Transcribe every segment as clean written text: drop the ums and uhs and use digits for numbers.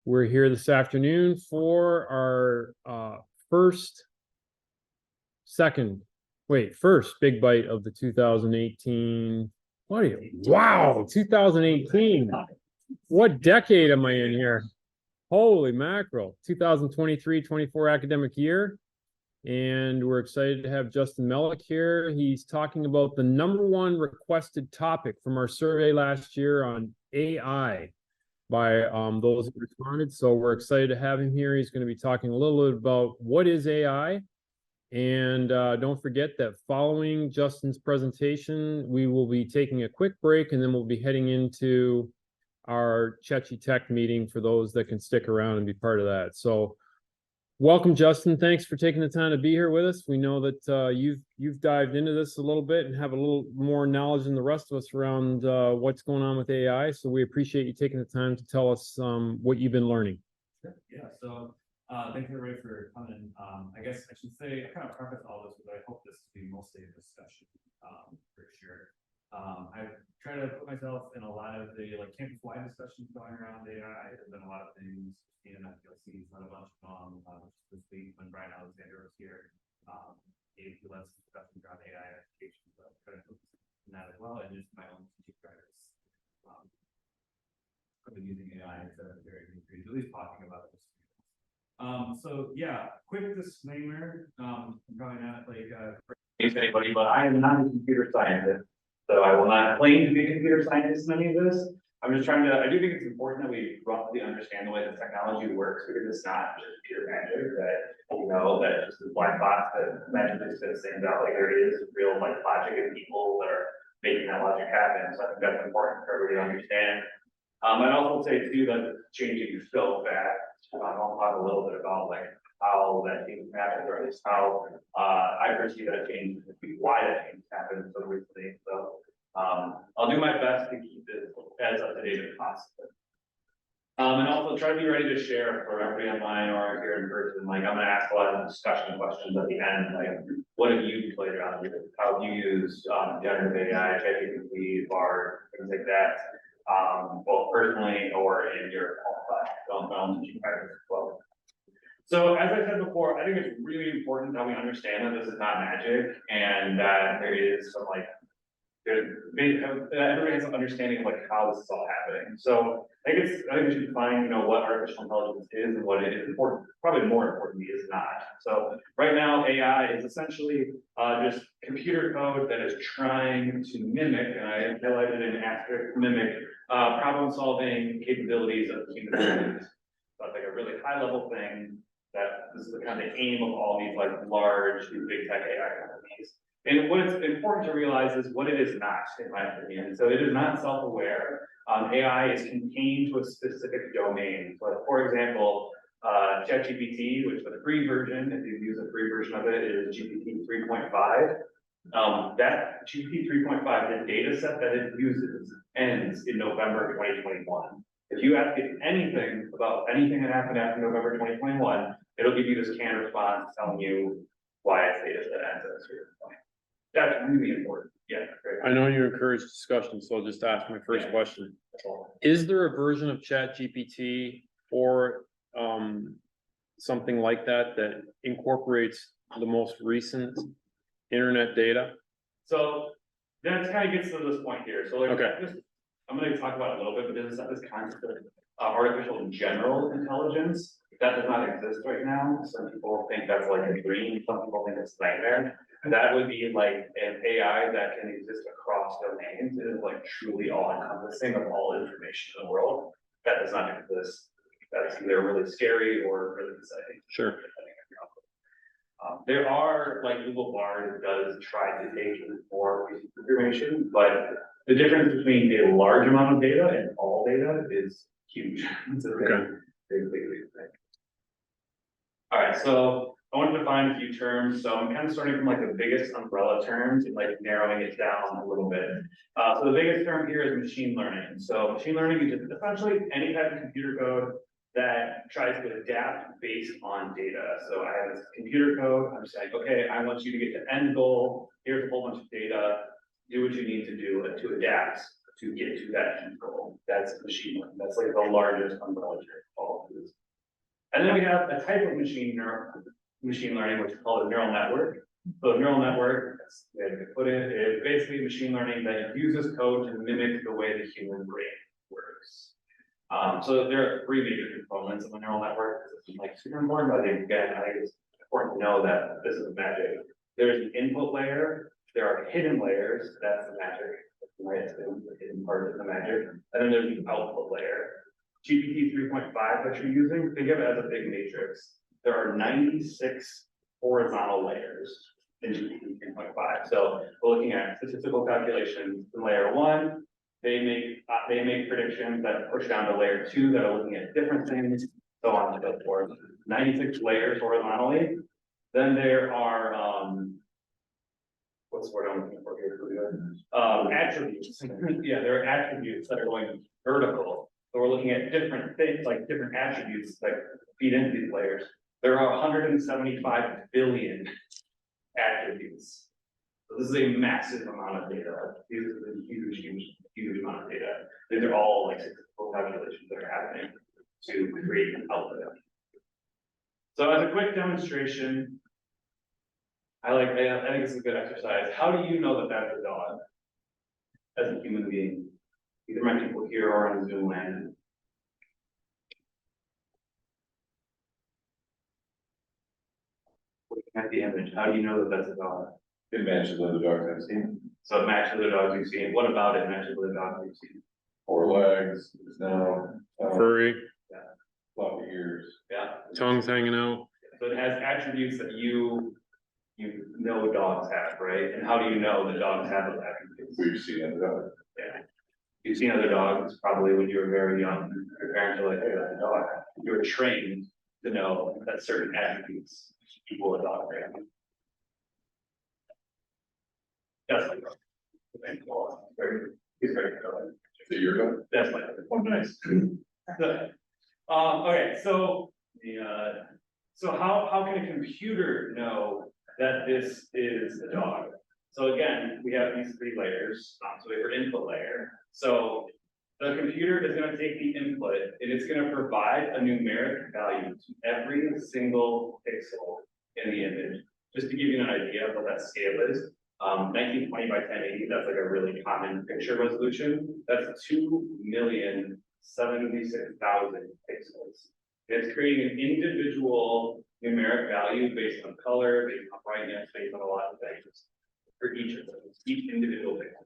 We're here this afternoon for our first big bite of the 2018. Wow, 2018. What decade am I in here? Holy mackerel. 2023-24 academic year. And we're excited to have Justin Mellick here. He's talking about the #1 requested topic from our survey last year on AI by those who responded. So we're excited to have him here. He's going to be talking a little bit about what is AI. And don't forget that following Justin's presentation, we will be taking a quick break, and then we'll be heading into our Chechi Tech meeting for those that can stick around and be part of that. So welcome, Justin. Thanks for taking the time to be here with us. We know that you've dived into this a little bit and have a little more knowledge than the rest of us around what's going on with AI. So we appreciate you taking the time to tell us what you've been learning. Sure. Yeah. So thank you everybody for coming. I guess I should say I kind of preface all this, but I hope this to be mostly a discussion for sure. I try to put myself in a lot of the campus-wide discussions going around AI. There's been a lot of things. PLC's had a bunch of this week when Brian Alexander was here. Gave less discussions around AI education, but try to focus on that as well, and just my own teaching practice. I've been using AI to very degree, at least talking about this. So yeah, quick disclaimer. I'm probably not anybody, but I am not a computer scientist. So I will not claim to be a computer scientist in any of this. I'm just trying to, I do think it's important that we roughly understand the way the technology works, because it's not just pure magic that, that just is black box that magically stands out. Like there is real logic and people that are making that logic happen. So I think that's important for everybody to understand. I'd also say too that it's changing so fast. I'll talk a little bit about how that change happens, or at least how I perceive that change, why that change happened so recently. So I'll do my best to keep this as up to date as possible. And also try to be ready to share for everybody online or here in person. I'm going to ask a lot of discussion questions at the end. What have you played around with? How have you used generative AI, ChatGPT, Byte, things like that, both personally or in your own teaching practice as well. So as I said before, I think it's really important that we understand that this is not magic, and that there is some everybody has an understanding of how this is all happening. So I think we should define what artificial intelligence is and what it is important. Probably more importantly is not. So right now AI is essentially just computer code that is trying to mimic, and I highlighted an asterisk, mimic problem solving capabilities of human beings. So it's a really high level thing that this is the kind of aim of all these large big tech AI companies. And what is important to realize is what it is not, in my opinion. So it is not self-aware. AI is contained to a specific domain. So for example, ChatGPT, which the free version, if you use a free version of it, is GPT 3.5. That GPT 3.5, the data set that it uses ends in November 2021. If you ask it anything about anything that happened after November 2021, it'll give you this canned response telling you why its data set ends at a certain point. That's really important. Yeah. I know you encourage discussion, so I'll just ask my first question. Is there a version of ChatGPT or something like that that incorporates the most recent internet data? So that kind of gets to this point here. So okay. I'm going to talk about it a little bit, but there's this concept of artificial general intelligence that does not exist right now. Some people think that's a dream. Some people think it's a nightmare. That would be an AI that can exist across domains. It is truly all encompassing of all information in the world. That does not exist. That's either really scary or really exciting. Sure. There are Google Bard does try to take more information, but the difference between a large amount of data and all data is huge. It's a big thing. All right, so I want to define a few terms. So I'm kind of starting from the biggest umbrella terms and narrowing it down a little bit. So the biggest term here is machine learning. So machine learning is essentially any type of computer code that tries to adapt based on data. So I have this computer code. I'm saying, okay, I want you to get to end goal. Here's a whole bunch of data. Do what you need to do to adapt to get to that end goal. That's machine learning. That's the largest umbrella term of all of And then we have a type of machine learning, which is called a neural network. So a neural network, as I could put it, is basically machine learning that uses code to mimic the way the human brain works. So there are three major components of a neural network. This is like super important, but again, I think it's important to know that this is magic. There's the input layer, there are hidden layers, that's the magic, right? It's the hidden part of the magic. And then there's the output layer. GPT 3.5 that you're using, think of it as a big matrix. There are 96 horizontal layers in GPT 3.5. So we're looking at statistical calculations in layer 1. They make predictions that push down to layer 2 that are looking at different things, so on and so forth. 96 layers horizontally. Then there are what's the word I'm looking for here? Attributes. Yeah, there are attributes that are going vertical. So we're looking at different things, like different attributes that feed into these layers. There are 175 billion attributes. So this is a massive amount of data. This is a huge amount of data. These are all like statistical calculations that are happening to create an output. So as a quick demonstration, I think it's a good exercise. How do you know that that's a dog as a human being? Either my people here or on Zoom land. Looking at the image, how do you know that that's a dog? It matches other dogs I've seen. So it matches the dogs you've seen. What about it matches the dogs you've seen? 4 legs, snout, Furry, floppy ears. Yeah. tongues hanging out. So it has attributes that you know dogs have, right? And how do you know the dogs have those attributes? We've seen other dogs. Yeah. You've seen other dogs probably when you were very young. Your parents are like, hey, that's a dog. You were trained to know that certain attributes equal a dog, right? That's my dog. He's very good. Is it your dog? That's my dog. Oh, nice. Okay, so so how can a computer know that this is a dog? So again, we have these 3 layers. So we have our input layer. So the computer is going to take the input and it's going to provide a numeric value to every single pixel in the image. Just to give you an idea of what that scale is, 1920 by 1080, that's like a really common picture resolution. That's 2,076,000 pixels. It's creating an individual numeric value based on color, based on brightness, based on a lot of things for each of those, each individual pixel.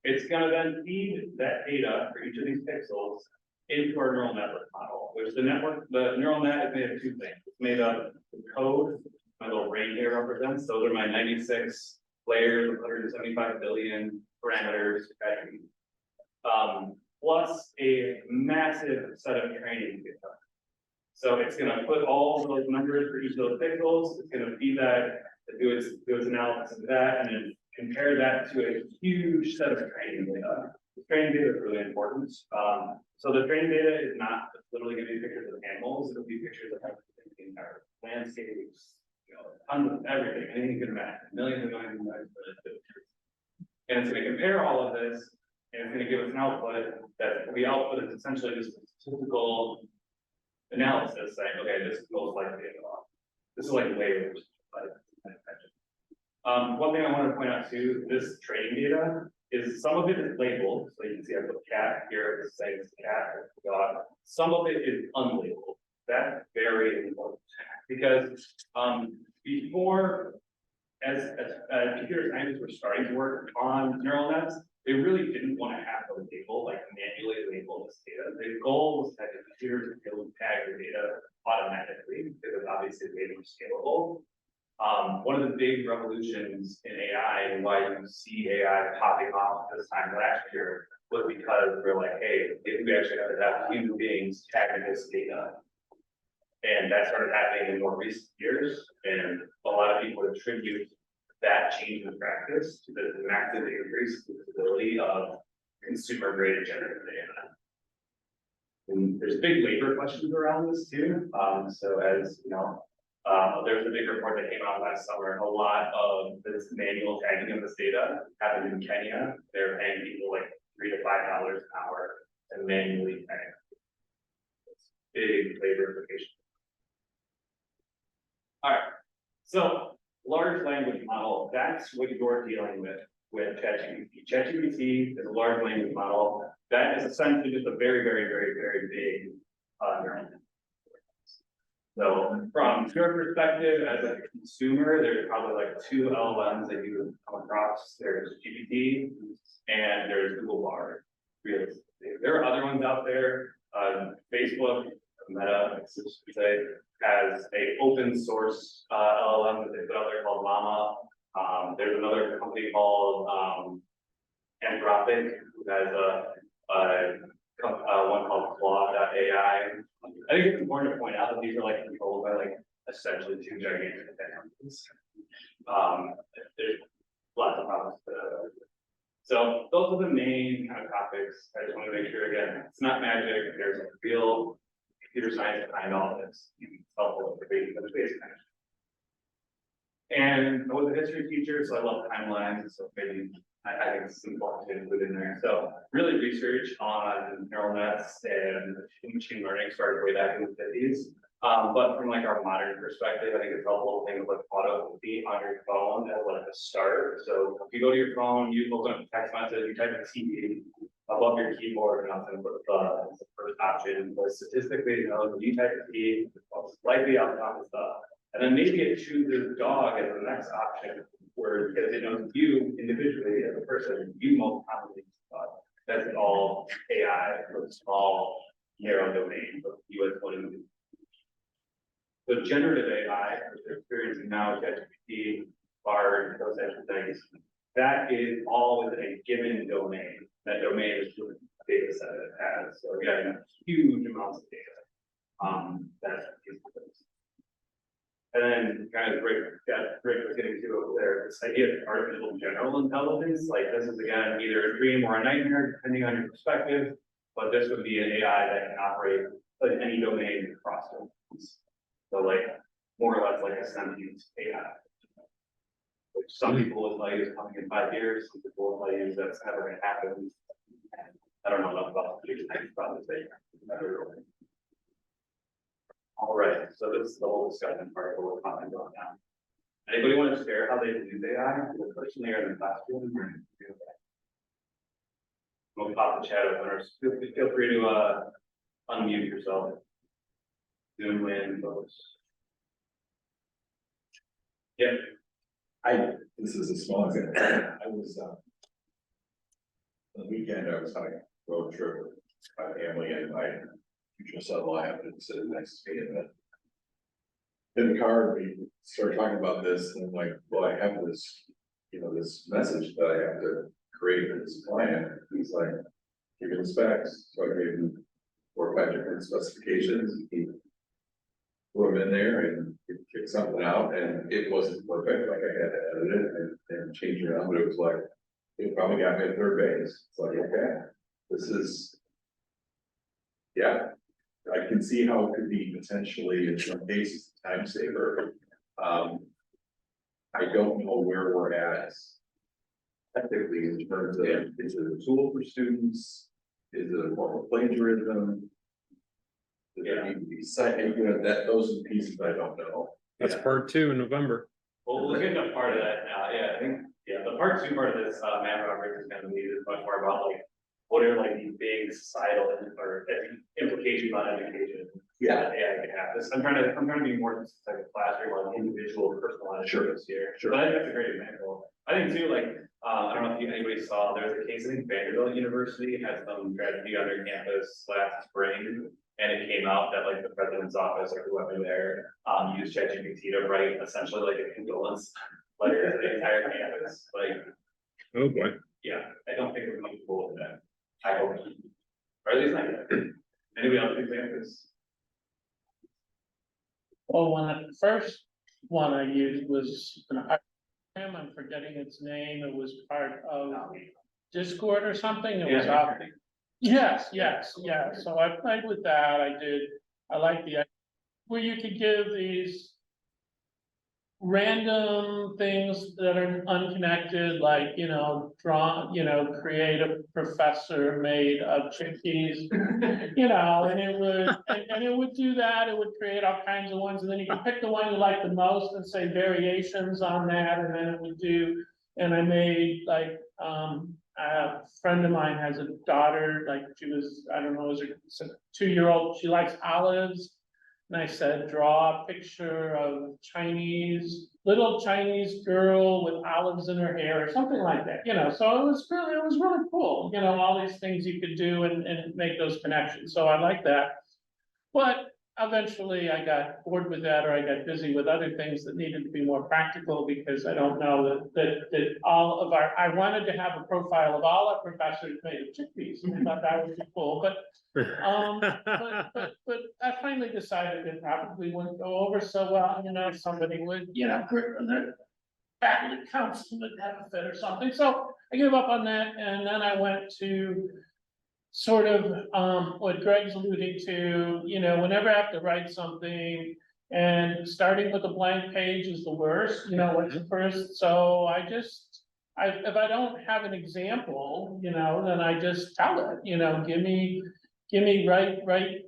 It's going to then feed that data for each of these pixels into our neural network model, which the neural net is made of 2 things. It's made of the code, my little brain here represents. Those are my 96 layers, 175 billion parameters, attributes, plus a massive set of training data. So it's going to put all of those numbers for each of those pixels. It's going to feed that, do its analysis of that, and then compare that to a huge set of training data. The training data is really important. So the training data is not literally going to be pictures of animals. It'll be pictures of the entire landscapes, tons of everything, anything you can imagine, millions and millions of pictures. And it's going to compare all of this, and it's going to give us an output. That the output is essentially just a statistical analysis saying, okay, this is most likely a dog. This is like way over. One thing I wanted to point out too, this training data is some of it is labeled. So you can see I put cat here, it's saying it's cat or dog. Some of it is unlabeled. That's very important because before, as computer scientists were starting to work on neural nets, they really didn't want to have to label, like manually label this data. The goal was that the computers would be able to tag the data automatically because it's obviously way more scalable. One of the big revolutions in AI and why you see AI popping off this time last year was because we're like, hey, if we actually have to have human beings tagging this data. And that started happening in more recent years. And a lot of people attribute that change in practice to the massive increase in the visibility of consumer grade generative AI. And there's big labor questions around this too. So as you know, there's a big report that came out last summer. A lot of this manual tagging of this data happened in Kenya. They're paying people like $3 to $5 an hour to manually tag. It's big labor implications. Alright, so large language model, that's what you're dealing with ChatGPT. ChatGPT is a large language model that is essentially just a very, very, very, very big neural net. So from your perspective as a consumer, there's probably like two LLMs that you come across. There's GPT and there's Google Bard. Realistically, there are other ones out there. Facebook, Meta, I should say, has a open source LLM that they put out there called Llama. There's another company called Anthropic who has one called Claude.ai. I think it's important to point out that these are like controlled by like essentially two gigantic companies. There's lots of problems. So those are the main kind of topics. I just want to make sure again, it's not magic. There's a real computer science behind all this. It's helpful for the basic kind of. And I was a history teacher, so I love timelines. So maybe I think it's important to include in there. So really research on neural nets and machine learning started way back in the 50s. But from like our modern perspective, I think it's helpful to think of like autocomplete on your phone as like a start. So if you go to your phone, you open up a text message, you type a TV above your keyboard, and I'll put the first option. But statistically, you know, when you type a T, it's likely out of stuff. And then maybe it chooses dog as the next option, where because it knows you individually as a person, you most commonly use dog. That's all AI for a small narrow domain of US 1. So generative AI, which they're experiencing now with ChatGPT, Bard, those types of things, that is all within a given domain. That domain is the data set that it has. So we're getting huge amounts of data. That's and then kind of Rick was getting to over there, this idea of artificial general intelligence, like this is again either a dream or a nightmare, depending on your perspective, but this would be an AI that can operate in any domain across domains. So like more or less like a sentient AI. Which some people would tell you is coming in 5 years, some people would tell you that's never gonna happen. I don't know enough about the future, I can probably say never. All right, so this is the whole discussion part of what we're talking about now. Anybody want to share how they use AI? Personally, or in the classroom? We'll pop the chat open, or feel free to unmute yourself. Zoom in, folks. Yeah. This is a small thing. I was, on the weekend, I was on a road trip with my family and my future son-in-law happened to sit next to me in the car, we started talking about this, and I'm like, well, I have this, you know, this message that I have to create for this client. He's like, give me the specs. So I gave him 4 or 5 different specifications. He threw them in there and kicked something out, and it wasn't perfect. Like I had to edit it and change it around, but it was like, it probably got me a 3rd base. It's like, okay, this is, yeah. I can see how it could be potentially in some cases a time saver. I don't know where we're at technically in terms of, is it a tool for students? Is it a form of plagiarism? Does it need to be cited? You know, those are the pieces I don't know. That's part 2 in November. Well, we'll get into part of that now. Yeah, I think, the part 2 part of this map Robert is going to lead is much more about like, what are like these big societal or implications on education? Yeah. AI can have this. I'm trying to be more specific classroom on individual personalized Sure. here. Sure. But I think that's a great example. I think too, like, I don't know if anybody saw, there was a case, I think Vanderbilt University had some tragedy on their campus last spring. And it came out that like the president's office or whoever there, used ChatGPT to write essentially like a condolence letter to the entire campus. Like, Oh boy. yeah, I don't think we're comfortable with that. I hope, or at least not yet. Anybody else examples? Well, the first one I used was I'm forgetting its name. It was part of Discord or something. It was up. Yes. So I played with that. I like the where you could give these random things that are unconnected, like, create a professor made of chickpeas. And it would do that, it would create all kinds of ones, and then you can pick the one you like the most and say variations on that, and then it would do. And I made like, a friend of mine has a daughter, like she was, I don't know, is a 2-year-old, she likes olives. And I said, draw a picture of little Chinese girl with olives in her hair or something like that, so it was really cool, all these things you could do and make those connections, so I like that. But eventually I got bored with that, or I got busy with other things that needed to be more practical, because I don't know that all of I wanted to have a profile of all our professors made of chickpeas, and I thought that would be cool, but I finally decided it probably wouldn't go over so well, somebody would, the faculty council would have a fit or something, so I gave up on that, and then I went to sort of, what Greg's alluding to, whenever I have to write something, and starting with a blank page is the worst, what's the first, so if I don't have an example, then I just tell it, give me write a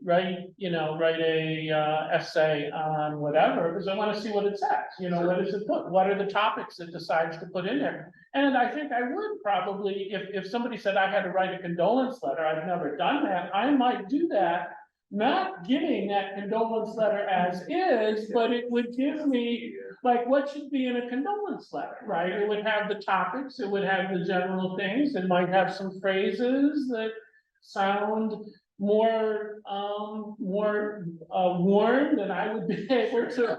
essay on whatever, because I want to see what it says, what does it put, what are the topics it decides to put in there. And I think I would probably, if somebody said I had to write a condolence letter, I've never done that, I might do that, not giving that condolence letter as is, but it would give me, like, what should be in a condolence letter, right? It would have the topics, it would have the general things, it might have some phrases that sound more warm than I would be able to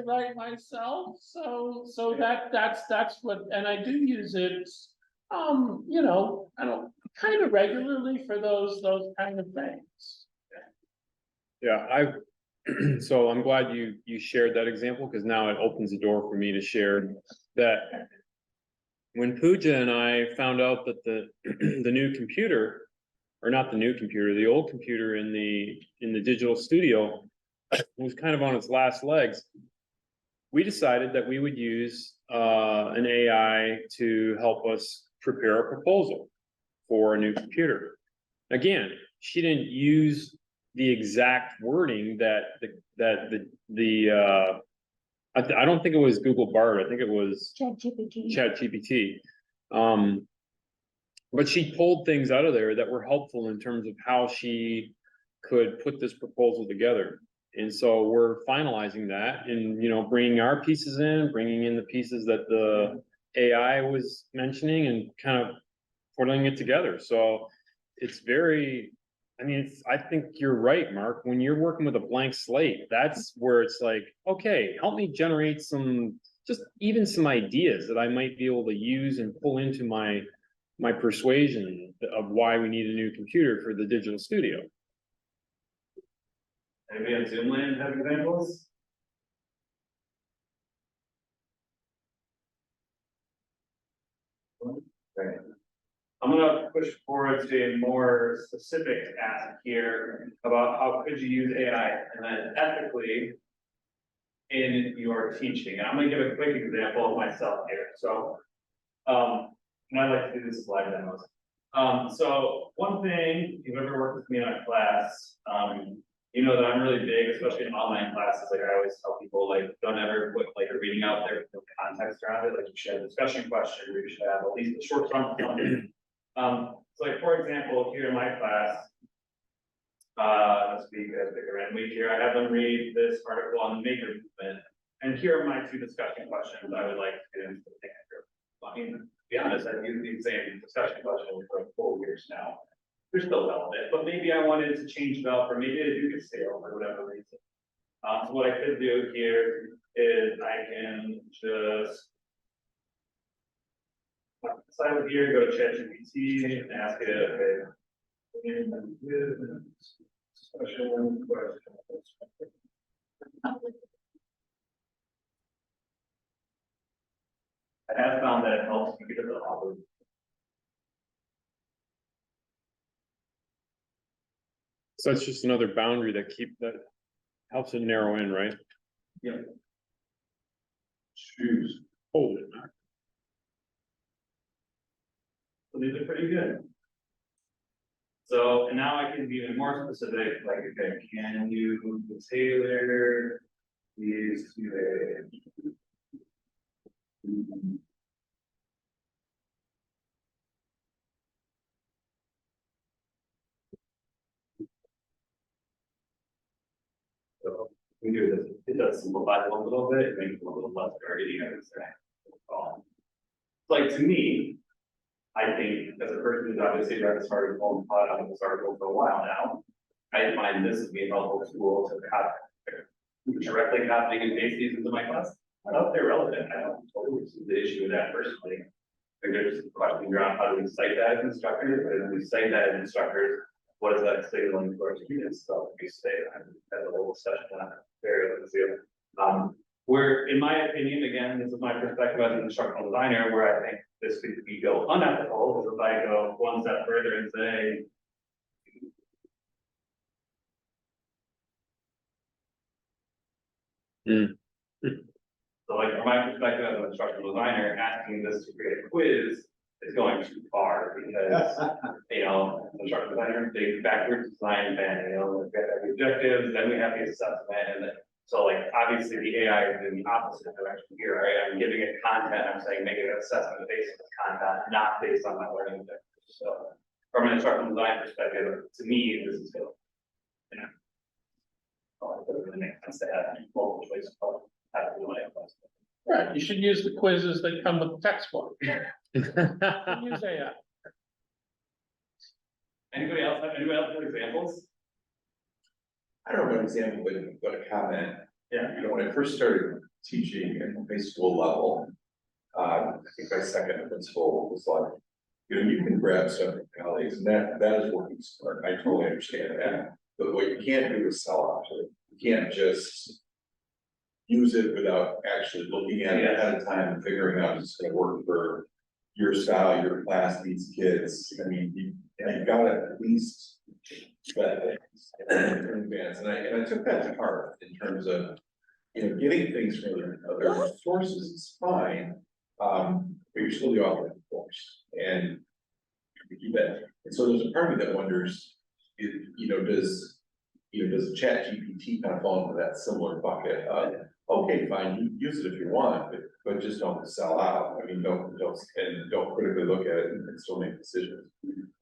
write myself. So that's what, and I do use it, I don't kind of regularly for those kind of things. Yeah, so I'm glad you shared that example, because now it opens the door for me to share that. When Pooja and I found out that the new computer, or not the new computer, the old computer in the digital studio was kind of on its last legs, we decided that we would use an AI to help us prepare a proposal for a new computer. Again, she didn't use the exact wording that I don't think it was Google Bard, I think it was ChatGPT. But she pulled things out of there that were helpful in terms of how she could put this proposal together. And so we're finalizing that and, bringing our pieces in, bringing in the pieces that the AI was mentioning, and kind of putting it together. So it's very, I think you're right, Mark. When you're working with a blank slate, that's where it's like, okay, help me generate some ideas that I might be able to use and pull into my persuasion of why we need a new computer for the digital studio. Anybody on Zoom land have examples? Okay. I'm gonna push forward to a more specific ask here about how could you use AI and then ethically in your teaching. And I'm gonna give a quick example of myself here. So, and I like to do this slide demos. So one thing, if you've ever worked with me in a class, you know that I'm really big, especially in online classes. Like I always tell people, like, don't ever put like a reading out there with no context around it. Like you should have a discussion question, or you should have at least a short term. So like for example, here in my class, let's be a big random week here. I have them read this article on the maker movement, and here are my 2 discussion questions I would like to get into the picture. I mean, to be honest, I've used the same discussion questions for 4 years now. They're still relevant, but maybe I wanted to change it up, or maybe I do get stale for whatever reason. So what I could do here is I can just sign up here, go to ChatGPT and ask it, okay. Special question. I have found that it helps me get the algorithm. So it's just another boundary that helps it narrow in, right? Yeah. Shoes. Holy So these are pretty good. So, and now I can be even more specific, like, okay, can you tailor these to a. So we do this, it does simplify it a little bit, it makes it a little less dirty, I would say. Like to me, I think as a person who's obviously read this article and thought on this article for a while now, I find this to be a helpful tool to directly copying and paste these into my class. I don't know if they're relevant, I don't totally see the issue with that personally. I think there's a question around how do we cite that as instructors, but if we cite that as instructors, what is that signaling to our students? So we say that as a little session on very where, in my opinion, again, this is my perspective as an instructional designer, where I think this could be go unethical, because if I go one step further and say. So like from my perspective as an instructional designer, asking this to create a quiz is going too far because, you know, instructional designer, big backwards design band, you know, we've got the objectives, then we have the assessment, and so like obviously the AI is in the opposite direction here, right? I'm giving it content, I'm saying make it an assessment based on the content, not based on my learning objectives. So from an instructional design perspective, to me, this is good. You know. Oh, it really makes sense to have multiple choice of how to do my class. Right, you should use the quizzes that come with the textbook. mackerel. Use AI. Anybody else have examples? I don't know what example, but a comment. Yeah. You know, when I first started teaching at high school level, I think my second principal was like, you know, you can grab stuff from colleagues, and that is working smart. I totally understand that. But what you can't do is sell out to it. You can't just use it without actually looking at it ahead of time and figuring out if it's gonna work for your style, your class, these kids. I mean, you gotta at least vet things in advance. And I took that to heart in terms of, you know, getting things from other sources is fine. But you're still the author of the course, and you bet. And so there's a part of me that wonders, does Chat GPT kind of fall into that similar bucket of, okay, fine, you use it if you want, but just don't sell out. I mean, don't critically look at it and still make decisions.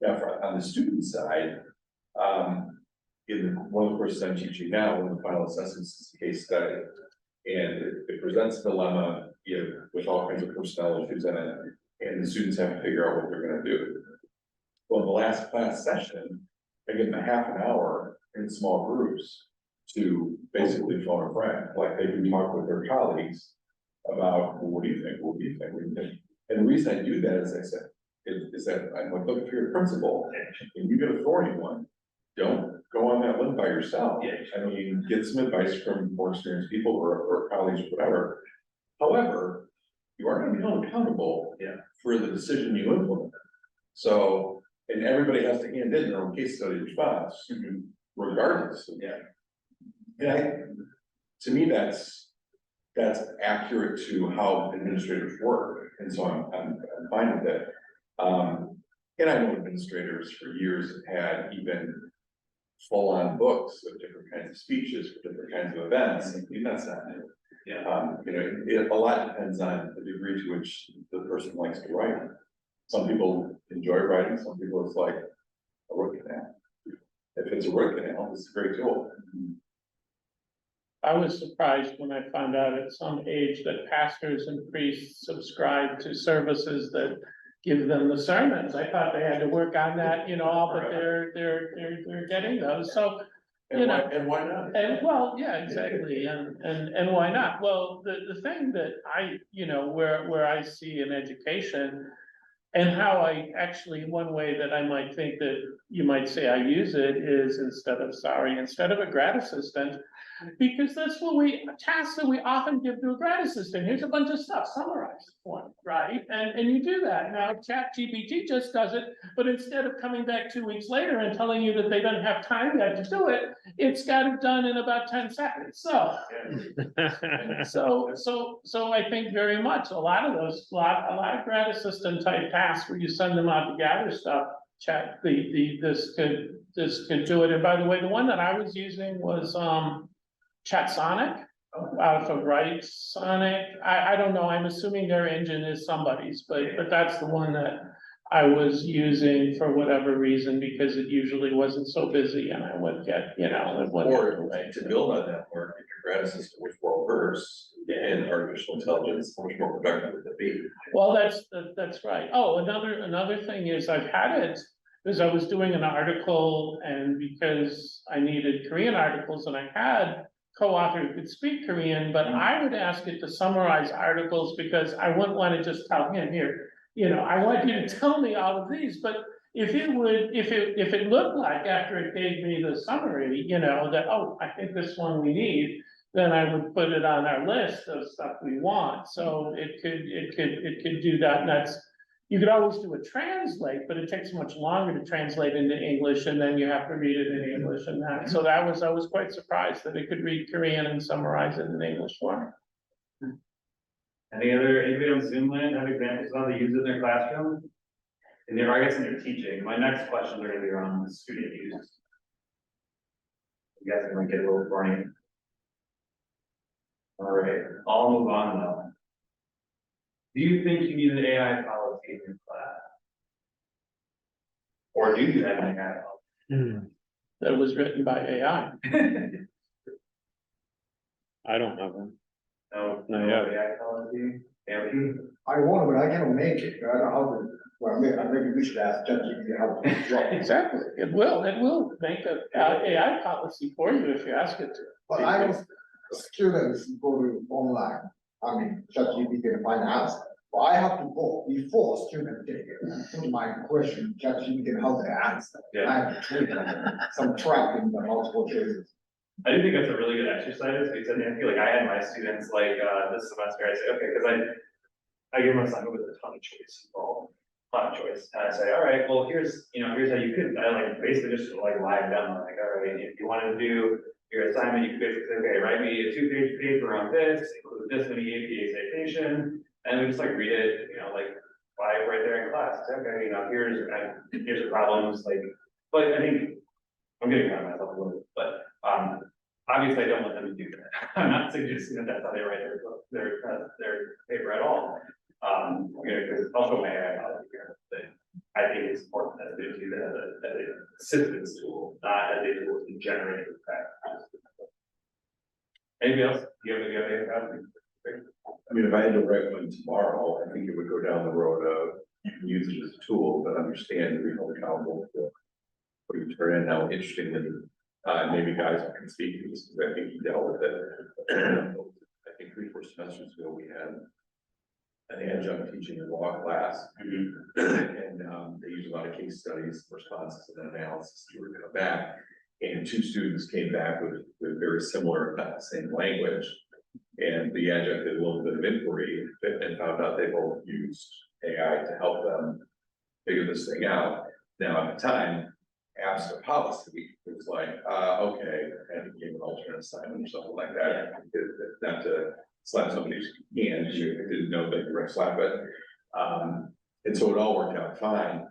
Now, on the student side, in one of the courses I'm teaching now, one of the final assessments is a case study. And it presents a dilemma, you know, with all kinds of personnel issues in it, and the students have to figure out what they're gonna do. Well, in the last class session, I give them a half an hour in small groups to basically phone a friend, like they can talk with their colleagues about, well, what do you think? What do you think? What do you think? And the reason I do that, as I said, is that I'm like, look, if you're a principal and you get a thorny one, don't go on that limb by yourself. I mean, get some advice from more experienced people or colleagues or whatever. However, you are gonna be held accountable for the decision you implement. So, and everybody has to hand in their own case study response, regardless. To me, that's accurate to how administrators work, and so I'm fine with it. And I know administrators for years have had even full-on books of different kinds of speeches for different kinds of events, and that's not new. A lot depends on the degree to which the person likes to write. Some people enjoy writing, some people it's like a root canal. If it's a root canal, it's a great tool. I was surprised when I found out at some age that pastors and priests subscribe to services that give them the sermons. I thought they had to work on that, but they're getting those, so. And why not? And well, yeah, exactly, and why not? Well, the thing that I, where I see in education, And how I actually, one way that I might think that you might say I use it is instead of a grad assistant, because that's what tasks that we often give to a grad assistant. Here's a bunch of stuff, summarize it for me, right? And you do that. Now, ChatGPT just does it, but instead of coming back 2 weeks later and telling you that they don't have time yet to do it, it's got it done in about 10 seconds. So I think very much a lot of those, a lot of grad assistant type tasks where you send them out to gather stuff, this could do it. And by the way, the one that I was using was Chat Sonic out of Byte Sonic. I don't know. I'm assuming their engine is somebody's, but that's the one that I was using for whatever reason, because it usually wasn't so busy and I would get, it wouldn't. Or to build on that, Mark, if your grad assistant was well versed in artificial intelligence, how much more productive would it be? Well, that's right. Oh, another thing is I've had it, because I was doing an article and because I needed Korean articles and I had co-author who could speak Korean, but I would ask it to summarize articles because I wouldn't want to just tell him here, I want you to tell me all of these, but if it looked like after it gave me the summary, that, oh, I think this one we need, then I would put it on our list of stuff we want. So it could do that. And you could always do a translate, but it takes much longer to translate into English, and then you have to read it in English and that. So I was quite surprised that it could read Korean and summarize it in English form. Anybody on Zoom land have examples of how they use it in their classroom? I guess in their teaching. My next questions are gonna be around student use. You guys are gonna get a little brainy. All right, I'll move on though. Do you think you need an AI policy in your class? Or do you have an AI policy? That was written by AI. I don't have one. No AI policy? ARP? I want, but I cannot make it. I don't know how to, well, maybe we should ask ChatGPT how to draw. Exactly. It will make an AI policy for you if you ask it to. But I know students go to online, ChatGPT can find answer. But I have to go before student take it, and put my question, ChatGPT how they answer. Yeah. I have to tweak some track in the multiple choices. I do think that's a really good exercise, because I feel like I had my students this semester, I say, okay, because I give them assignment with a ton of choice involved. And I say, all right, well, here's how you could, I basically just live demo, all right, if you wanted to do your assignment, you could basically say, okay, write me a 2-page paper on this, include this many APA citation, and we just read it, live right there in class. Say, okay, here's the problems, but I think I'm getting around myself a little bit, but obviously I don't want them to do that. I'm not suggesting that that's how they write their paper at all. Because I'll show my AI policy here, but I think it's important that they do that as a assistance tool, not as a tool to generate the fact. Anything else? Do you have any If I had to write one tomorrow, I think it would go down the road of you can use it as a tool, but understand we hold accountable for what you turn in. Now, interestingly, maybe guys can speak to this because I think he dealt with it. I think 3-4 semesters ago, we had an adjunct teaching a law class, and they use a lot of case studies, responses, and analysis to come back. And 2 students came back with very similar, if not the same language. And the adjunct did a little bit of inquiry and found out they both used AI to help them figure this thing out. Now, at the time, absent a policy, it was okay, and it gave an alternate assignment or something like that. Not to slap somebody's hand, you didn't know that you were gonna slap it. And so it all worked out fine.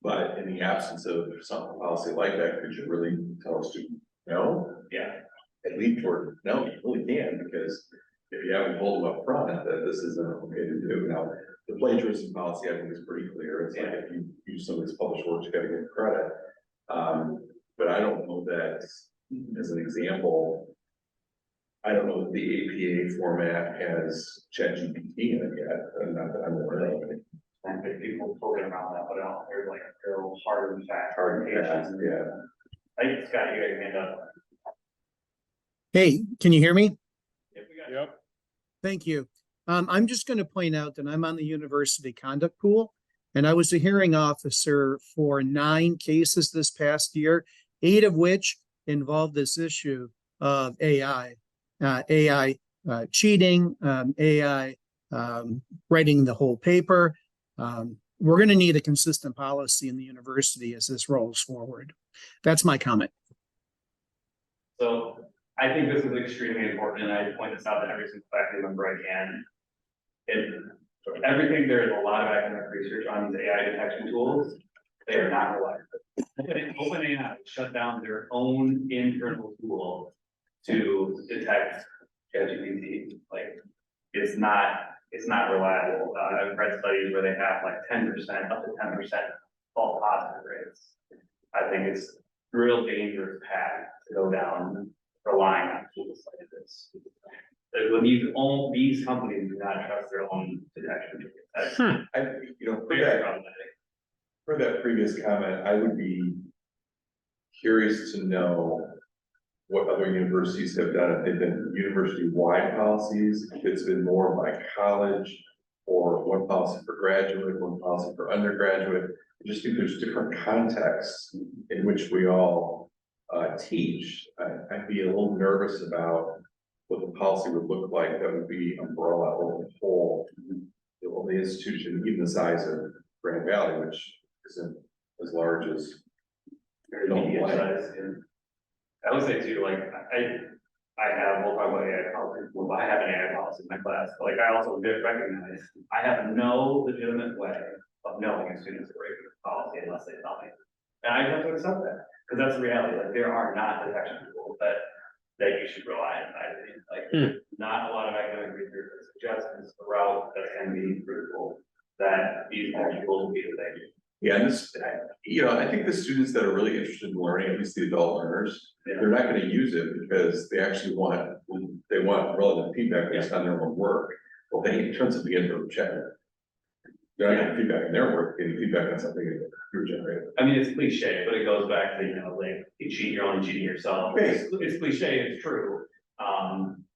But in the absence of some policy like that, could you really tell a student no? Yeah. At least toward no, you really can, because if you haven't told them up front that this isn't okay to do. Now, the plagiarism policy, I think, is pretty clear. It's if you use some of these published works, you gotta get credit. But I don't know that, as an example, I don't know that the APA format has ChatGPT in it yet, not that I'm aware of it. I think people floating around that, but I don't, they're a little hard and fast. Hard and fast, yeah. I think Scott, you got your hand up. Hey, can you hear me? Yep, we got Yep. Thank you. I'm just going to point out that I'm on the university conduct pool, and I was a hearing officer for 9 cases this past year, 8 of which involved this issue of AI, cheating, AI writing the whole paper. We're going to need a consistent policy in the university as this rolls forward. That's my comment. So I think this is extremely important, and I point this out to every single faculty member I can. Everything, there is a lot of academic research on these AI detection tools. They are not reliable. OpenAI shut down their own internal tool to detect ChatGPT. Like, it's not reliable. I've read studies where they have like 10%, up to 10% false positive rates. I think it's a real dangerous path to go down, relying on tools like this. When these companies do not trust their own detection. For that previous comment, I would be curious to know what other universities have done, if they've been university-wide policies, if it's been more by college, or one policy for graduate, one policy for undergraduate. I just think there's different contexts in which we all teach. I'd be a little nervous about what the policy would look like that would be umbrella over the whole, the institution, even the size of Grand Valley, which isn't as large as Medium size. I would say too, like I have, we'll talk about AI policy. Well, I have an AI policy in my class, but like I also did recognize I have no legitimate way of knowing if students are breaking the policy unless they tell me. And I have to accept that, because that's the reality. Like, there are not detection tools that you should rely on. I think, like, not a lot of academic research that suggests this route that can be fruitful, that these tools will be the thing. Yeah, and this, I think the students that are really interested in learning, at least the adult learners, they're not going to use it because they actually want relevant feedback based on their own work. Well, then it turns it into a check. They're not getting feedback in their work, getting feedback on something that computer generated. I mean, it's cliche, but it goes back to, like, you cheat, you're only cheating yourself. It's cliche, it's true.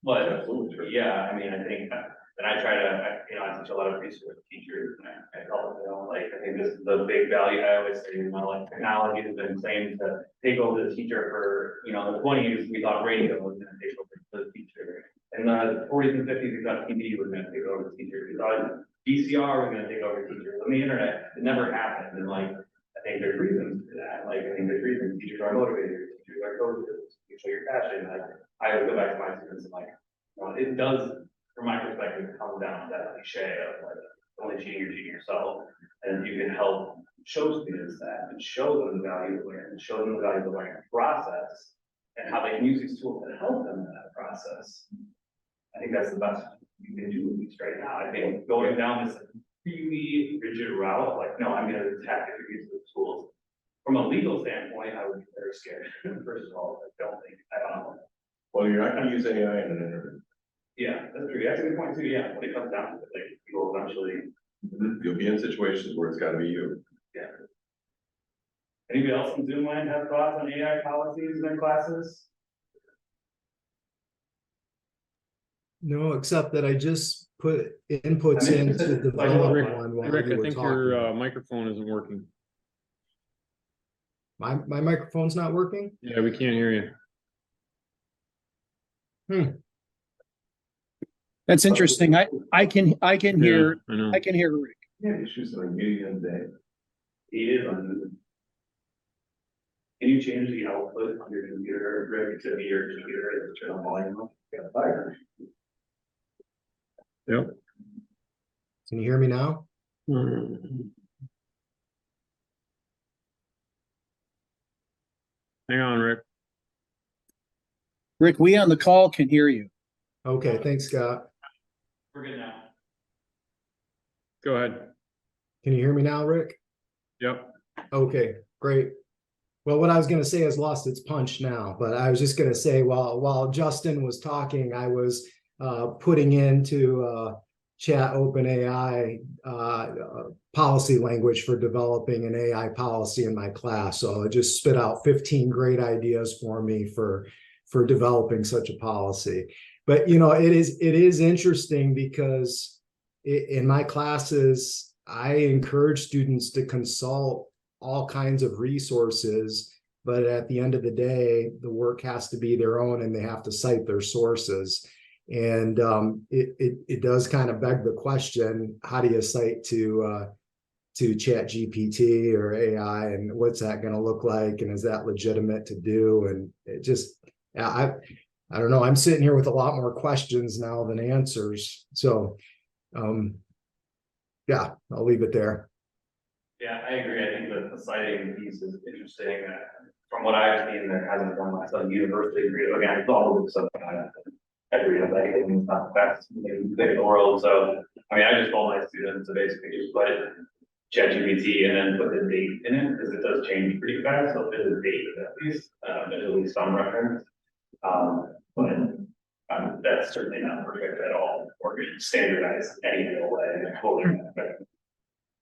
But Absolutely true. yeah, I mean, I think, and I try to, I teach a lot of research with teachers, and I call it, like, I think this is the big value. I always say, like, technology has been claimed to take over the teacher for, the 20s, we thought radio was gonna take over the teacher. In the 40s and 50s, we thought TV was gonna take over the teacher. We thought VCR was gonna take over teachers. On the internet, it never happened. And like, I think there's reasons for that. Like, I think there's reasons. Teachers are motivators, teachers are coaches, you show your passion. Like, I would go back to my students and like, it does, from my perspective, come down to that cliche of like, only cheating, you're cheating yourself. And you can help show students that and show them the value of learning, and show them the value of the learning process and how they can use these tools to help them in that process. I think that's the best you can do, at least right now. I think going down this really rigid route, like, no, I'm gonna attack if you use the tools. From a legal standpoint, I would be very scared. First of all, I don't know. Well, you're not going to use AI in an interview. Yeah, that's true. That's a good point too. Yeah, when it comes down to it, like, people eventually. You'll be in situations where it's got to be you. Yeah. Anybody else in Zoom land have thoughts on AI policies in their classes? No, except that I just put inputs in to develop Rick, one while Rick, you I were think talking. your microphone isn't working. My microphone's not working? Yeah, we can't hear you. That's interesting. I can hear I know. I can hear Rick. Yeah, issues that are meeting in the day. It is on. Can you change the output on your computer, Rick, to be your computer and turn on volume up? Yep. Can you hear me now? Hang on, Rick. Rick, we on the call can hear you. Okay, thanks, Scott. We're good now. Go ahead. Can you hear me now, Rick? Yep. Okay, great. Well, what I was going to say has lost its punch now, but I was just going to say while Justin was talking, I was putting into chat OpenAI policy language for developing an AI policy in my class. So it just spit out 15 great ideas for me for developing such a policy. But it is interesting because in my classes, I encourage students to consult all kinds of resources, but at the end of the day, the work has to be their own and they have to cite their sources. And it does kind of beg the question, how do you cite to Chat GPT or AI, and what's that going to look like, and is that legitimate to do? And it just, I don't know, I'm sitting here with a lot more questions now than answers. So yeah, I'll leave it there. Yeah, I agree. I think that the citing piece is interesting. From what I've seen, there hasn't been like some university degree. Again, it's all something I agree with. Like, it's not the best thing in the world. So, I mean, I just told my students to basically just put ChatGPT and then put the date in it, because it does change pretty fast. So, there's a date at least, there's at least some reference. But that's certainly not perfect at all, or standardized any real way. Totally.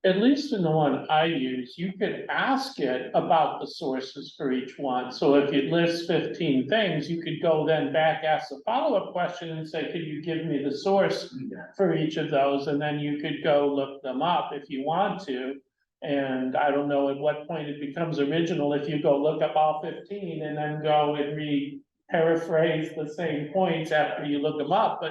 At least in the one I use, you could ask it about the sources for each one. So if you list 15 things, you could go then back, ask a follow-up question and say, could you give me the source for each of those? And then you could go look them up if you want to. And I don't know at what point it becomes original if you go look up all 15 and then go and paraphrase the same points after you look them up,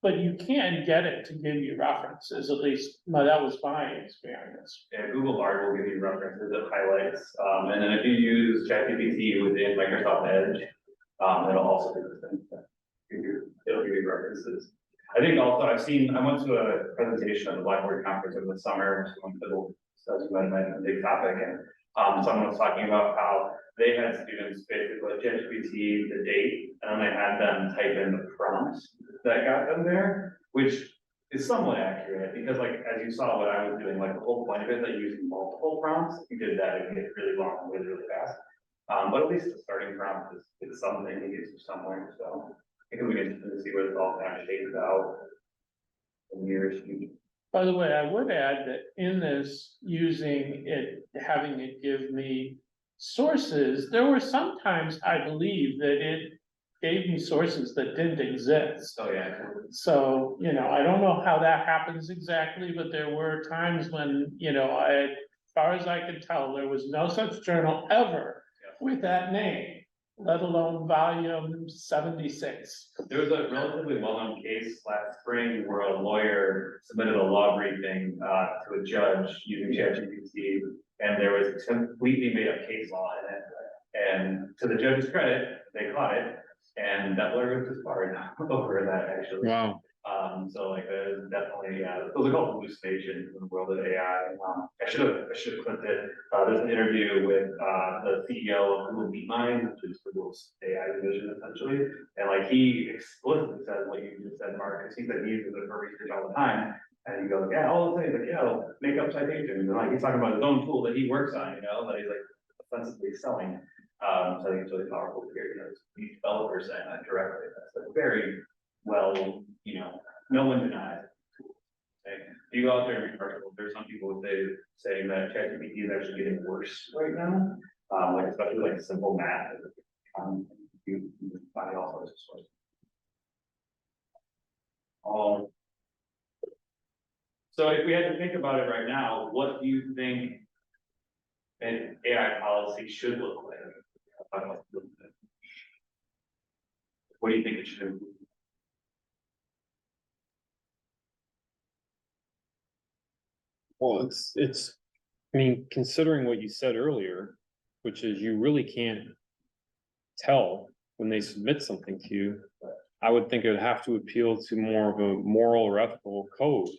but you can get it to give you references, at least, that was my experience. Yeah, Google Art will give you references of highlights, and then if you use ChatGPT within Microsoft Edge, it'll also do the same thing. It'll give you references. I think also I went to a presentation at the Blackboard conference over the summer, as you might imagine, a big topic, and someone was talking about how they had students basically ChatGPT the date, and then they had them type in the prompts that got them there, which is somewhat accurate, because like, as you saw what I was doing, like the whole point of it, that using multiple prompts, if you did that, it would get really long and really, really fast. But at least the starting prompt is something to get you somewhere, so I think we can see where this all kind of shades out in the nearest future. By the way, I would add that in this, using it, having it give me sources, there were sometimes, I believe, that it gave me sources that didn't exist. Oh, yeah. So, I don't know how that happens exactly, but there were times when, as far as I could tell, there was no such journal ever with that name, let alone volume 76. There was a relatively well-known case last spring where a lawyer submitted a law briefing to a judge using ChatGPT, and there was a completely made-up case law in it. And to the judge's credit, they caught it, and that lawyer was disbarred over that, actually. Wow. So like, there's definitely, those are called hallucinations in the world of AI. I should have clipped it. There's an interview with the CEO of Google DeepMind, which is Google's AI division essentially. And like, he explicitly said what you just said, Mark, because he said he uses it for research all the time. And he goes, yeah, all the things, like, yeah, I'll make up citations. And like, he's talking about his own tool that he works on, that he's like offensively selling. So I think it's really powerful to hear, these developers saying that directly. That's like very well, no one denies it. Okay. If you go out there and read articles, there's some people saying that ChatGPT is actually getting worse right now. Like, especially like simple math. You find all sorts of sources. So if we had to think about it right now, what do you think an AI policy should look like? What do you think it should include? Well, I mean, considering what you said earlier, which is you really can't tell when they submit something to you, I would think it would have to appeal to more of a moral or ethical code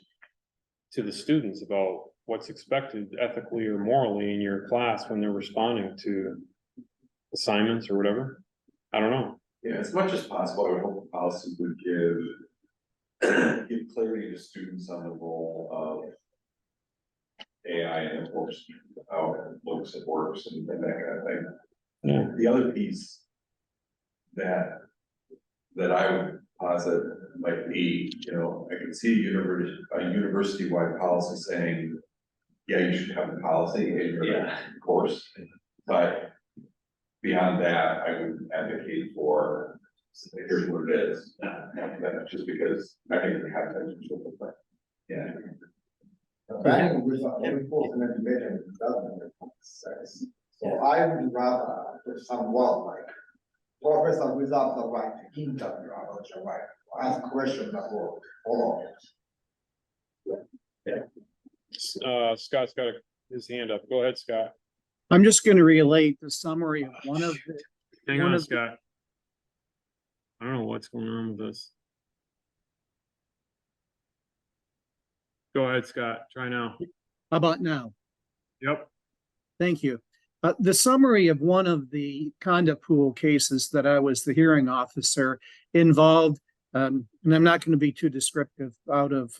to the students about what's expected ethically or morally in your class when they're responding to assignments or whatever. I don't know. Yeah, as much as possible, I would hope the policy would give clarity to students on the role of AI and enforcement, how it looks, it works, and that kind of thing. Yeah. The other piece that I would posit might be, I can see a university-wide policy saying, yeah, you should have a policy in your course, but beyond that, I would advocate for, here's what it is, just because I think the content is. Yeah. Banning with enforcement measure doesn't make sense. So I would rather put some word like, professor without the right to interview about your right, ask questions about all of it. Scott's got his hand up. Go ahead, Scott. I'm just going to relate the summary of one of the. Hang one on, of- Scott. I don't know what's going on with this. Go ahead, Scott. Try now. How about now? Yep. Thank you. The summary of one of the conduct pool cases that I was the hearing officer involved, and I'm not going to be too descriptive out of,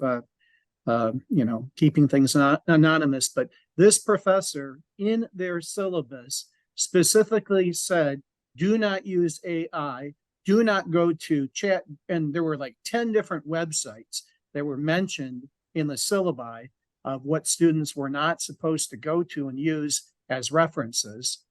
keeping things anonymous, but this professor in their syllabus specifically said, do not use AI, do not go to chat. And there were like 10 different websites that were mentioned in the syllabi of what students were not supposed to go to and use as references.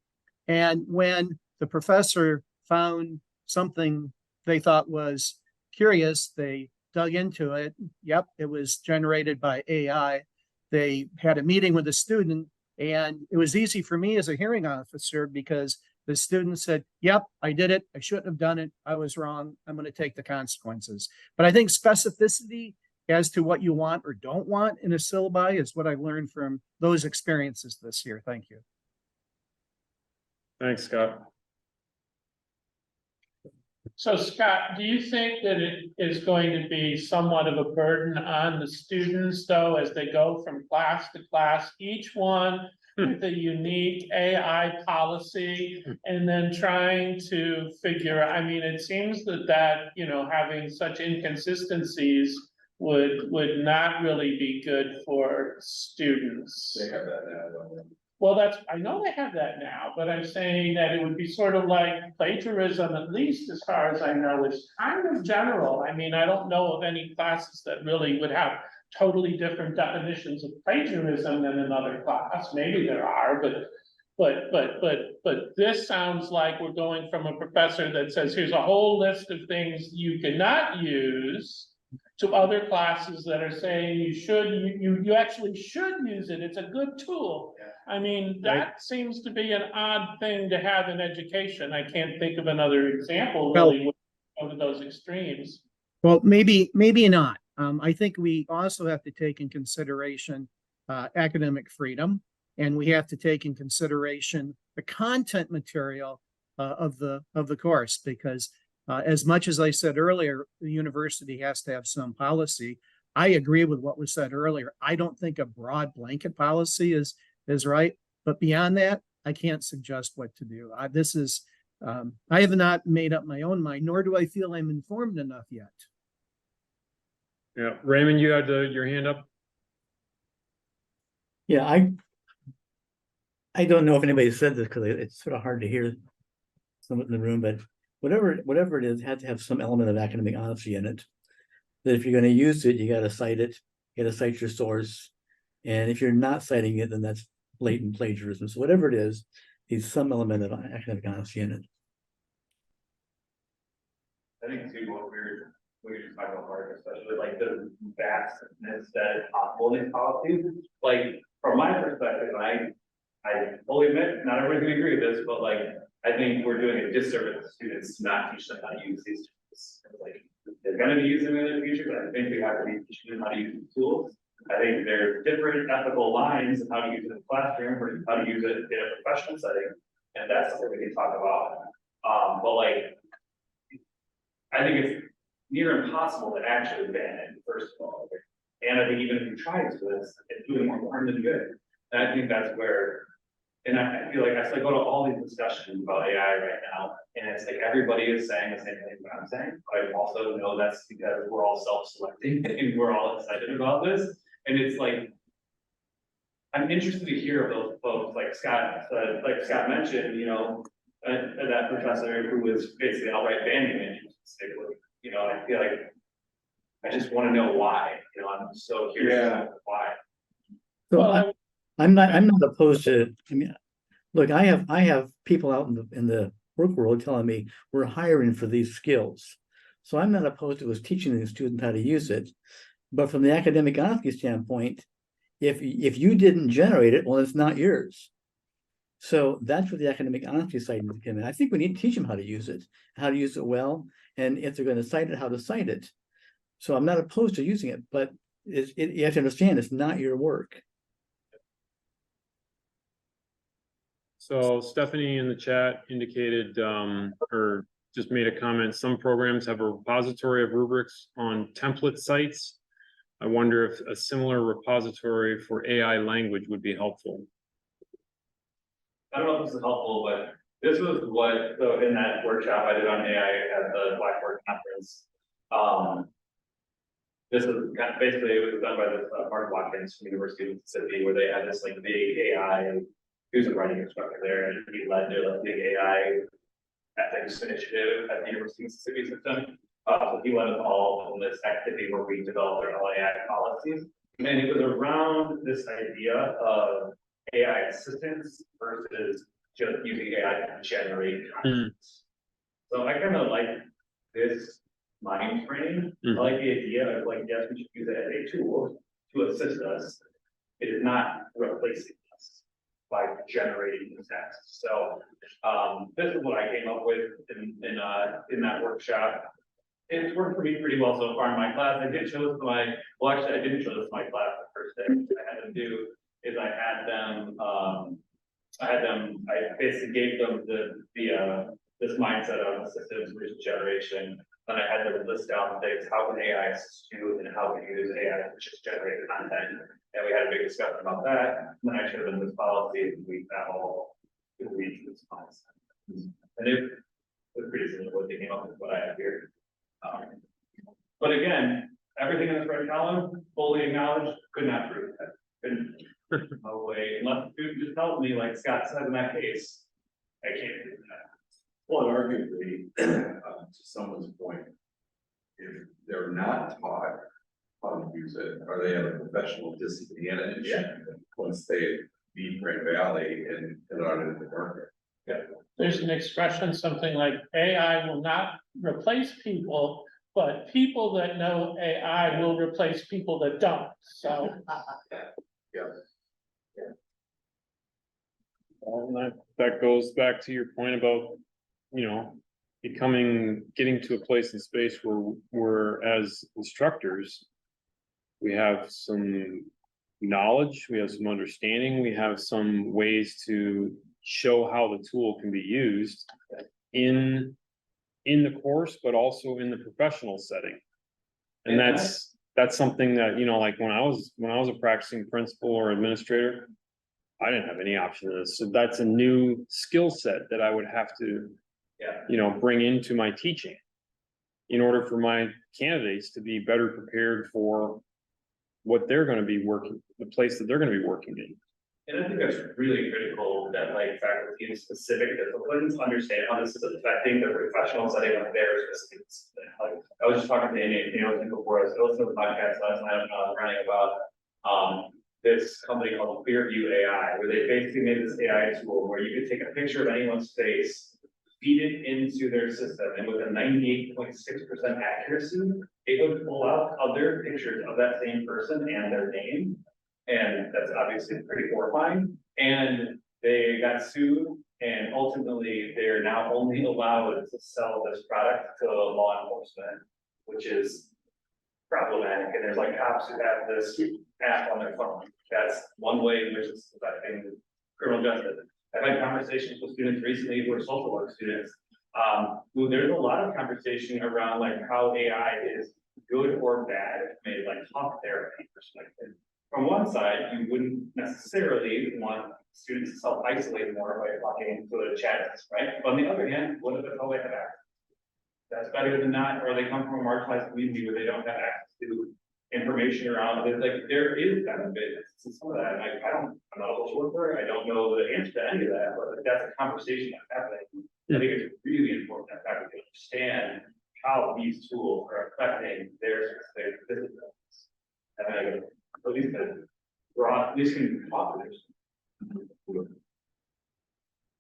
And when the professor found something they thought was curious, they dug into it. Yep, it was generated by AI. They had a meeting with the student, and it was easy for me as a hearing officer because the student said, yep, I did it. I shouldn't have done it. I was wrong. I'm going to take the consequences. But I think specificity as to what you want or don't want in a syllabi is what I learned from those experiences this year. Thank you. Thanks, Scott. So Scott, do you think that it is going to be somewhat of a burden on the students though, as they go from class to class, each one with a unique AI policy, and then trying to figure, I mean, it seems that, having such inconsistencies would not really be good for students. They have that now, don't they? Well, I know they have that now, but I'm saying that it would be sort of like plagiarism, at least as far as I know, is kind of general. I mean, I don't know of any classes that really would have totally different definitions of plagiarism than another class. Maybe there are, but this sounds like we're going from a professor that says, here's a whole list of things you cannot use, to other classes that are saying you actually should use it. It's a good tool. I mean, that seems to be an odd thing to have in education. I can't think of another example really would go to those extremes. Well, maybe not. I think we also have to take in consideration academic freedom, and we have to take in consideration the content material of the course, because as much as I said earlier, the university has to have some policy. I agree with what was said earlier. I don't think a broad blanket policy is right, but beyond that, I can't suggest what to do. I have not made up my own mind, nor do I feel I'm informed enough yet. Yeah, Raymond, you had your hand up. Yeah, I don't know if anybody said this because it's sort of hard to hear someone in the room, but whatever it is, had to have some element of academic honesty in it. That if you're going to use it, you got to cite it, you got to cite your source, and if you're not citing it, then that's blatant plagiarism. So whatever it is, needs some element of academic honesty in it. I think too, what we just talked about, Mark, especially like the vastness that is possible in these policies. Like from my perspective, I fully admit not everybody's gonna agree with this, but like I think we're doing a disservice to students to not teach them how to use these tools. Like they're gonna be using them in the future, but I think we have to be teaching them how to use these tools. I think there's different ethical lines of how to use it in the classroom or how to use it in a professional setting, and that's something we can talk about. But like, I think it's near impossible to actually ban it, first of all. And I think even if you try to, it's doing more harm than good. And I think that's where, and I feel like I still go to all these discussions about AI right now, and it's like everybody is saying the same thing that I'm saying, but I also know that's because we're all self-selecting and we're all excited about this. And it's like, I'm interested to hear of those folks like Scott mentioned, that professor who was basically outright banning it. I feel like I just want to know why. I'm so curious why. So I'm not opposed to. I mean, look, I have people out in the work world telling me we're hiring for these skills, so I'm not opposed to us teaching the students how to use it. But from the academic honesty standpoint, If you didn't generate it, well, it's not yours. So that's where the academic honesty side needs to come in. I think we need to teach them how to use it well, and if they're going to cite it, how to cite it. So I'm not opposed to using it, but you have to understand it's not your work. So Stephanie in the chat indicated, or just made a comment, some programs have a repository of rubrics on template sites. I wonder if a similar repository for AI language would be helpful. I don't know if this is helpful, but this was what, so in that workshop I did on AI at the Blackboard conference. This is kind of basically, it was done by this Mark Watkins from University of Mississippi, where they had this like big AI, he was a writing instructor there, and he led their like big AI ethics initiative at the University of Mississippi system. So he led us all in this activity where we developed our own AI policies. And it was around this idea of AI assistance versus just using AI to generate content. So I kind of like this mind frame. I like the idea of like, yes, we should use it as a tool to assist us. It is not replacing us by generating the text. So this is what I came up with in that workshop. It's worked for me pretty well so far in my class. I did show this to my, well, actually, I didn't show this to my class the first day. What I had them do is I basically gave them this mindset of assistive solution generation. Then I had them list down things, how can AI assist you and how can you use AI to just generate content. And we had a big discussion about that. And then I showed them this policy and we that all to reach this mindset. And it was pretty similar to what they came up with what I have here. But again, everything in this red column, fully acknowledged, could not prove that. Couldn't, no way, unless the student just tells me, like Scott said in that case, I can't do that. Well, and arguably, to someone's point, if they're not taught how to use it, are they at a professional disadvantage? Once they leave Grand Valley and out into the market? There's an expression, something like AI will not replace people, but people that know AI will replace people that don't, so. Well, that goes back to your point about, getting to a place in space where we're as instructors, we have some knowledge, we have some understanding, we have some ways to show how the tool can be used in the course, but also in the professional setting. And that's something that, like when I was a practicing principal or administrator, I didn't have any option to this. So that's a new skill set that I would have to, bring into my teaching in order for my candidates to be better prepared for what they're going to be working, the place that they're going to be working in. And I think that's really critical that like faculty in specific disciplines understand how this is affecting the professional setting of their specific discipline. Like I was just talking to Andy before I listened to the podcast last night when I was running about this company called Clearview AI, where they basically made this AI tool where you could take a picture of anyone's face, feed it into their system, and with a 98.6% accuracy, it would pull out other pictures of that same person and their name. And that's obviously pretty horrifying. And they got sued, and ultimately they're now only allowed to sell this product to law enforcement, which is problematic. And there's like cops who have this app on their phone. That's one way in which it's affecting criminal justice. I've had conversations with students recently who are social work students. Who there's a lot of conversation around like how AI is good or bad, maybe like talk therapy perspective. From one side, you wouldn't necessarily want students to self-isolate more by talking to a chat, right? But on the other hand, what if it's all they have access? That's better than not, or they come from a marginalized community where they don't have access to information around it. Like there is benefit to some of that. I'm not a social worker. I don't know the answer to any of that, but that's a conversation that's happening. I think it's really important that faculty understand how these tools are affecting their specific disciplines. And at least can talk to them.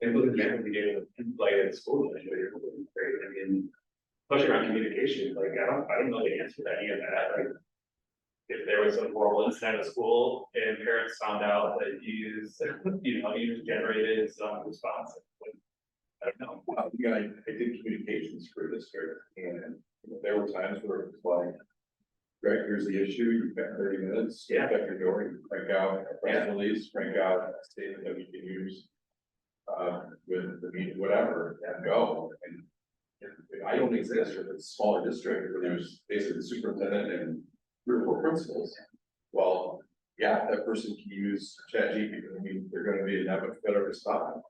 And look at the example we gave like at school, great. I mean, especially around communication, like I don't know the answer to any of that. Like if there was some horrible incident at school and parents found out that you generated some response. I don't know. Again, I did communications for this year, and there were times where it was like, Greg, here's the issue, you've got 30 minutes, Yeah. check your door, you crank out a press release, crank out a statement that we can use with the meeting, whatever, and go. And if I don't exist, or it's a smaller district where there's basically the superintendent and 3 or 4 principals, well, yeah, that person can use ChatGPT. I mean, they're going to be a much better response.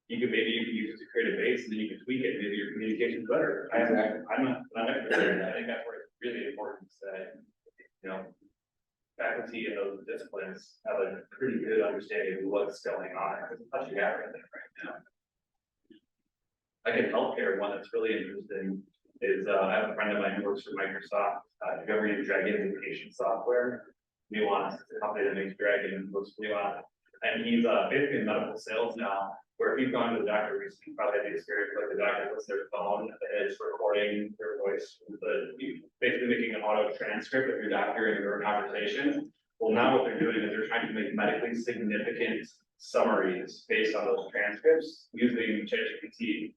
You could use it to create a base and then you can tweak it, maybe your communication's better. I'm not necessarily, I think that's where it's really important that, faculty in those disciplines have a pretty good understanding of what's going on, because it's touching everything right now. Like in healthcare, one that's really interesting is, I have a friend of mine who works for Microsoft, if you ever use Dragon patient software, Nuance, it's a company that makes Dragon, looks Nuance, and he's basically in medical sales now, where if you've gone to the doctor recently, you probably had the experience like the doctor puts their phone, it's recording their voice, basically making an auto transcript of your doctor and your conversation. Well, now what they're doing is they're trying to make medically significant summaries based on those transcripts using ChatGPT.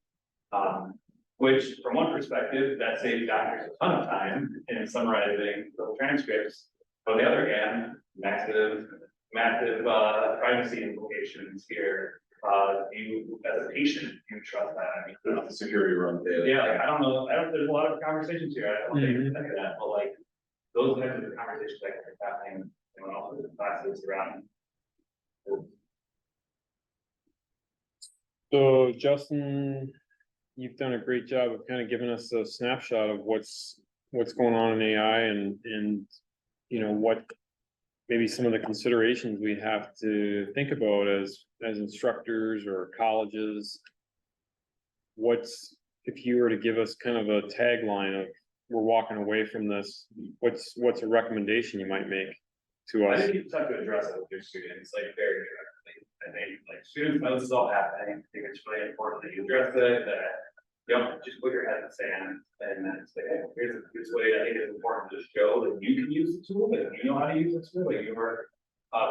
Which from one perspective, that saves doctors a ton of time in summarizing those transcripts. On the other hand, massive privacy implications here. You as a patient, you trust that. I mean, The security run data. yeah, like, I don't know, there's a lot of conversations here, I don't think that, but like, those types of conversations that are happening, and also the classes around. So Justin, you've done a great job of kind of giving us a snapshot of what's going on in AI and what maybe some of the considerations we have to think about as instructors or colleges. If you were to give us kind of a tagline of we're walking away from this, what's a recommendation you might make to I us? think you just have to address it with your students, like very directly. I think like students know this is all happening. I think it's really important that you address it, that you don't just put your head in the sand and then say, hey, here's this way I think it's important to show that you can use the tool, that you know how to use the tool, that you are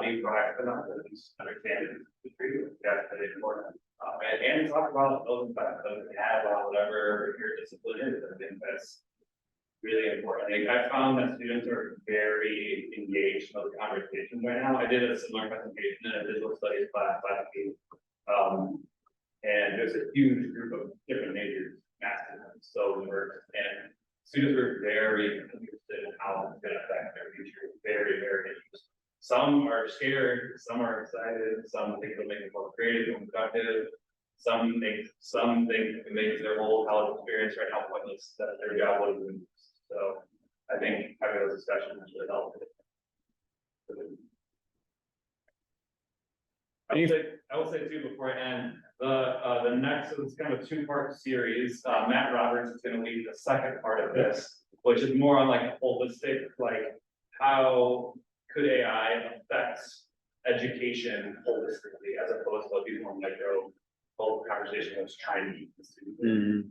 being proactive enough to understand it. That's really important. And talk about those benefits we have on whatever your discipline is. I think that's really important. I found that students are very engaged in the conversations right now. I did a similar presentation in a digital studies class last week. And there's a huge group of different majors, massive, so diverse, and students are very interested in how it's going to affect their future. Very, very interested. Some are scared, some are excited, some think it'll make them more creative and productive. Some think it makes their whole college experience right now pointless, that their job will be. So I think having those discussions really help. I will say too before I end, the next is kind of a 2-part series. Matt Roberts is going to lead the second part of this, which is more on like a holistic, like how could AI affect education holistically, as opposed to these more micro whole conversation that's trying to keep the student.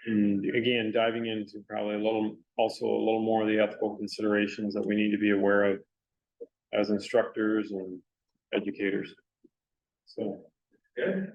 And again, diving into probably a little more of the ethical considerations that we need to be aware of as instructors and educators. So Good.